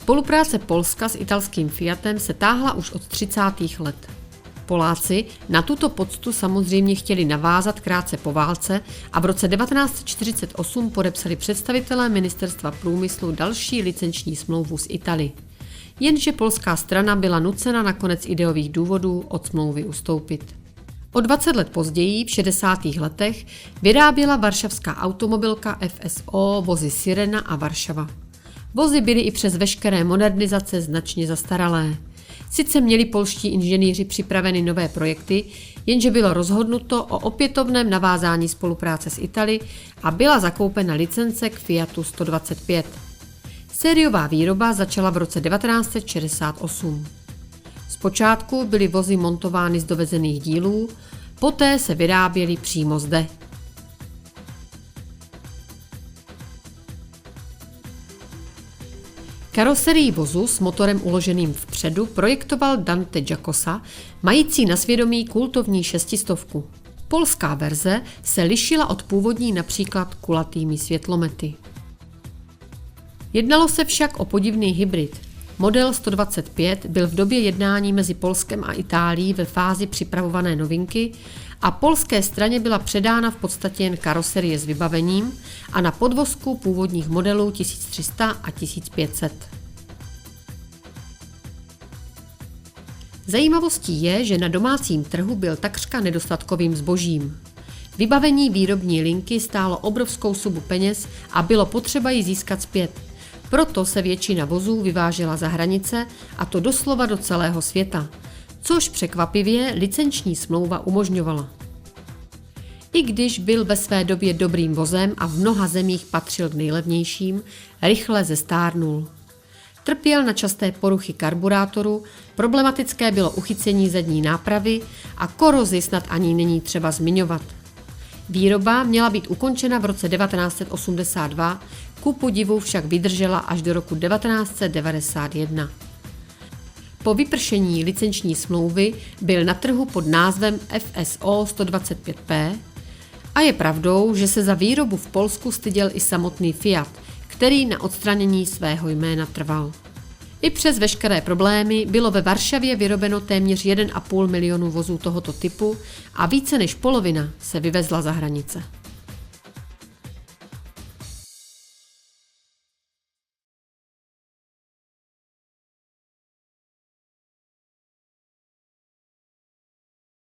Spolupráce Polska s italským Fiatem se táhla už od 30. let. Poláci na tuto poctu samozřejmě chtěli navázat krátce po válce a v roce 1948 podepsali představitelé ministerstva průmyslu další licenční smlouvu s Italii. Jenže polská strana byla nucena nakonec ideových důvodů od smlouvy ustoupit. O 20 let později, v 60. letech, vyráběla varšavská automobilka FSO vozy Sirena a Varšava. Vozy byly i přes veškeré modernizace značně zastaralé. Sice měli polští inženýři připraveny nové projekty, jenže bylo rozhodnuto o opětovném navázání spolupráce s Italii a byla zakoupena licence k Fiatu 125. Sériová výroba začala v roce 1968. Zpočátku byly vozy montovány z dovezených dílů, poté se vyráběly přímo zde. Karoserii vozu s motorem uloženým vpředu projektoval Dante Giacosa, mající na svědomí kultovní 600. Polská verze se lišila od původní například kulatými světlomety. Jednalo se však o podivný hybrid. Model 125 byl v době jednání mezi Polskem a Itálií ve fázi připravované novinky a polské straně byla předána v podstatě jen karoserie s vybavením a na podvozku původních modelů 1300 a 1500. Zajímavostí je, že na domácím trhu byl takřka nedostatkovým zbožím. Vybavení výrobní linky stálo obrovskou sumu peněz a bylo potřeba ji získat zpět. Proto se většina vozů vyvážela za hranice, a to doslova do celého světa, což překvapivě licenční smlouva umožňovala. I když byl ve své době dobrým vozem a v mnoha zemích patřil k nejlevnějším, rychle zestárnul. Trpěl na časté poruchy karburátoru, problematické bylo uchycení zadní nápravy a korozi snad ani není třeba zmiňovat. Výroba měla být ukončena v roce 1982, ku podivu však vydržela až do roku 1991. Po vypršení licenční smlouvy byl na trhu pod názvem FSO 125P a je pravdou, že se za výrobu v Polsku styděl i samotný Fiat, který na odstranění svého jména trval. I přes veškeré problémy bylo ve Varšavě vyrobeno téměř 1,5 milionu vozů tohoto typu a více než polovina se vyvezla za hranice.